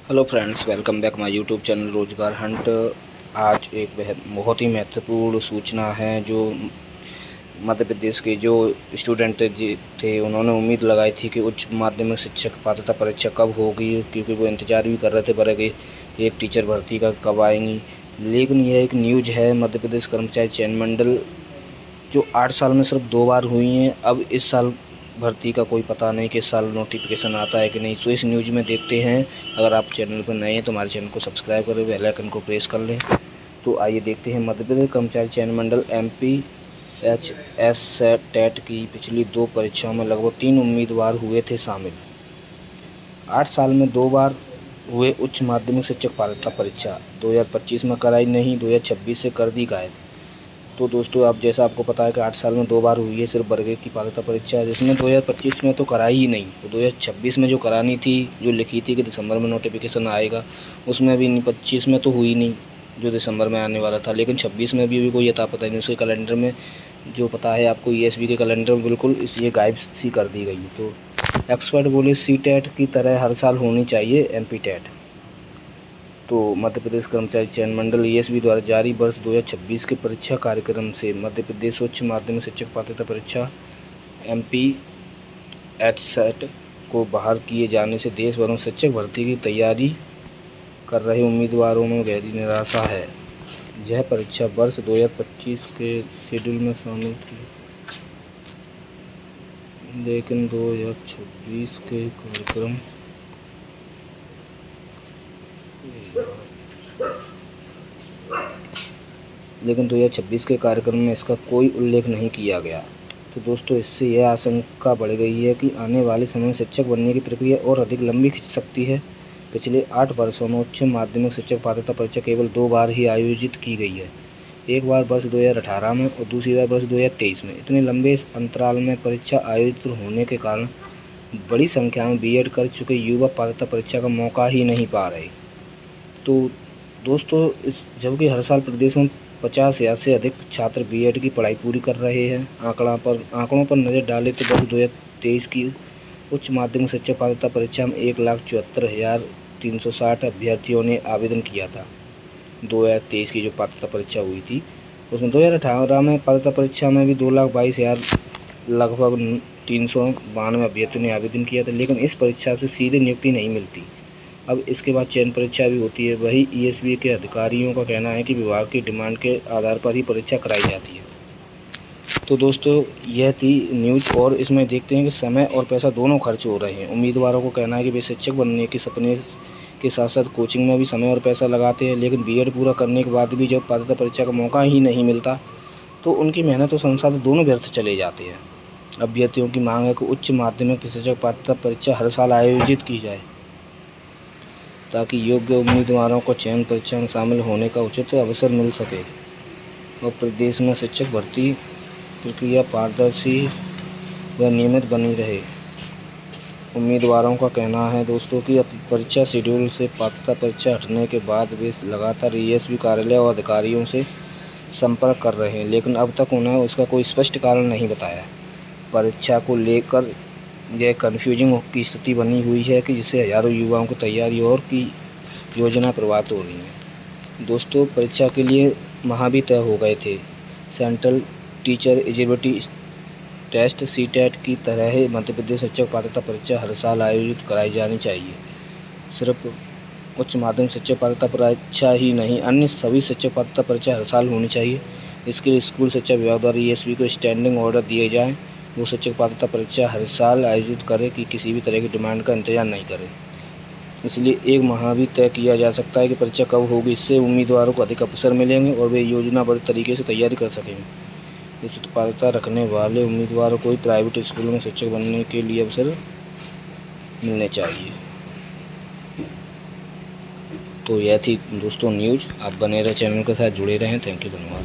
Hello friends, welcome back my YouTube channel रोजगार Hunt. आज एक बहुत ही महत्वपूर्ण सूचना है। जो मध्य प्रदेश के जो स्टूडेंट थे उन्होंने उम्मीद लगाई थी कि उच्च माध्यमिक शिक्षक पात्रता परीक्षा कब होगी, क्योंकि वो इंतज़ार भी कर रहे थे बड़े कि एक टीचर भर्ती का कब आएंगी। लेकिन यह एक न्यूज है, मध्य प्रदेश कर्मचारी चयन मंडल जो 8 साल में सिर्फ 2 बार हुई हैं, अब इस साल भर्ती का कोई पता नहीं कि इस साल नोटिफिकेशन आता है कि नहीं। तो इस न्यूज़ में देखते हैं। अगर आप चैनल पर नए हैं तो हमारे चैनल को सब्सक्राइब करें, बेल आइकन को प्रेस कर लें। तो आइए देखते हैं। मध्य प्रदेश कर्मचारी चयन मंडल MPHS टेट की पिछली 2 परीक्षाओं में लगभग 3 उम्मीदवार हुए थे शामिल। 8 साल में 2 बार हुए उच्च माध्यमिक शिक्षक पात्रता परीक्षा 2025 में कराई नहीं, 2026 से कर दी गायब। तो दोस्तों, आप जैसा आपको पता है कि 8 साल में 2 बार हुई है सिर्फ वर्ग की पात्रता परीक्षा, जिसमें 2025 में तो कराई ही नहीं। तो 2026 में जो करानी थी, जो लिखी थी कि दिसंबर में नोटिफिकेशन आएगा, उसमें भी नहीं। 25 में तो हुई नहीं जो दिसंबर में आने वाला था, लेकिन 26 में भी कोई अता पता नहीं। उसके कैलेंडर में जो पता है आपको, ESV के कैलेंडर में बिल्कुल ये गायब सी कर दी गई। तो एक्सपर्ट बोले CTET की तरह हर साल होनी चाहिए MP टेट। तो मध्य प्रदेश कर्मचारी चयन मंडल ESV द्वारा जारी वर्ष 2026 के परीक्षा कार्यक्रम से मध्य प्रदेश उच्च माध्यमिक शिक्षक पात्रता परीक्षा MPHS को बाहर किए जाने से देश भर में शिक्षक भर्ती की तैयारी कर रहे उम्मीदवारों में गहरी निराशा है। यह परीक्षा वर्ष 2025 के शेड्यूल में शामिल थी, लेकिन 2026 के कार्यक्रम लेकिन 2026 के कार्यक्रम में इसका कोई उल्लेख नहीं किया गया। तो दोस्तों, इससे यह आशंका बढ़ गई है कि आने वाले समय में शिक्षक बनने की प्रक्रिया और अधिक लंबी खिंच सकती है। पिछले 8 वर्षों में उच्च माध्यमिक शिक्षक पात्रता परीक्षा केवल 2 बार ही आयोजित की गई है, एक बार वर्ष 2018 में और दूसरी बार वर्ष 2023 में। इतने लंबे अंतराल में परीक्षा आयोजित होने के कारण बड़ी संख्या में BEd कर चुके युवा पात्रता परीक्षा का मौका ही नहीं पा रहे। तो दोस्तों, जबकि हर साल प्रदेश में 50,000 से अधिक छात्र BEd की पढ़ाई पूरी कर रहे हैं। आंकड़ों पर नज़र डालें तो वर्ष 2023 की उच्च माध्यमिक शिक्षक पात्रता परीक्षा में 1,74,360 अभ्यर्थियों ने आवेदन किया था। 2023 की जो पात्रता परीक्षा हुई थी, उसमें 2018 में पात्रता परीक्षा में भी 2,22,000 लगभग 392 अभ्यर्थियों ने आवेदन किया था, लेकिन इस परीक्षा से सीधे नियुक्ति नहीं मिलती। अब इसके बाद चयन परीक्षा भी होती है। वही ESV के अधिकारियों का कहना है कि विभाग की डिमांड के आधार पर ही परीक्षा कराई जाती है। तो दोस्तों, यह थी न्यूज़, और इसमें देखते हैं कि समय और पैसा दोनों खर्च हो रहे हैं। उम्मीदवारों को कहना है कि वे शिक्षक बनने के सपने के साथ साथ कोचिंग में भी समय और पैसा लगाते हैं, लेकिन BEd पूरा करने के बाद भी जब पात्रता परीक्षा का मौका ही नहीं मिलता तो उनकी मेहनत और संसाधन दोनों व्यर्थ चले जाते हैं। अभ्यर्थियों की मांग है कि उच्च माध्यमिक शिक्षक पात्रता परीक्षा हर साल आयोजित की जाए, ताकि योग्य उम्मीदवारों को चयन परीक्षा में शामिल होने का उचित अवसर मिल सके और प्रदेश में शिक्षक भर्ती प्रक्रिया पारदर्शी व नियमित बनी रहे। उम्मीदवारों का कहना है दोस्तों कि परीक्षा शेड्यूल से पात्रता परीक्षा हटने के बाद वे लगातार ESV कार्यालय और अधिकारियों से संपर्क कर रहे हैं, लेकिन अब तक उन्हें उसका कोई स्पष्ट कारण नहीं बताया। परीक्षा को लेकर यह कन्फ्यूजिंग की स्थिति बनी हुई है कि जिससे हज़ारों युवाओं की तैयारी और की योजना प्रभावित हो रही है। दोस्तों, परीक्षा के लिए माह भी तय हो गए थे। Central teacher eligibility test CTET की तरह ही मध्य प्रदेश शिक्षक पात्रता परीक्षा हर साल आयोजित कराई जानी चाहिए। सिर्फ उच्च माध्यमिक शिक्षक पात्रता परीक्षा ही नहीं, अन्य सभी शिक्षक पात्रता परीक्षा हर साल होनी चाहिए। इसके लिए स्कूल शिक्षा विभाग द्वारा ESV को स्टैंडिंग ऑर्डर दिए जाएँ। वो शिक्षक पात्रता परीक्षा हर साल आयोजित करे कि किसी भी तरह की डिमांड का इंतजार नहीं करे। इसलिए एक माह भी तय किया जा सकता है कि परीक्षा कब होगी। इससे उम्मीदवारों को अधिक अवसर मिलेंगे और वे योजनाबद्ध तरीके से तैयारी कर सकेंगे। इस पात्रता रखने वाले उम्मीदवारों को प्राइवेट स्कूलों में शिक्षक बनने के लिए अवसर मिलने चाहिए। तो यह थी दोस्तों न्यूज़। आप बने रहे, चैनल के साथ जुड़े रहें। थैंक यू, धन्यवाद।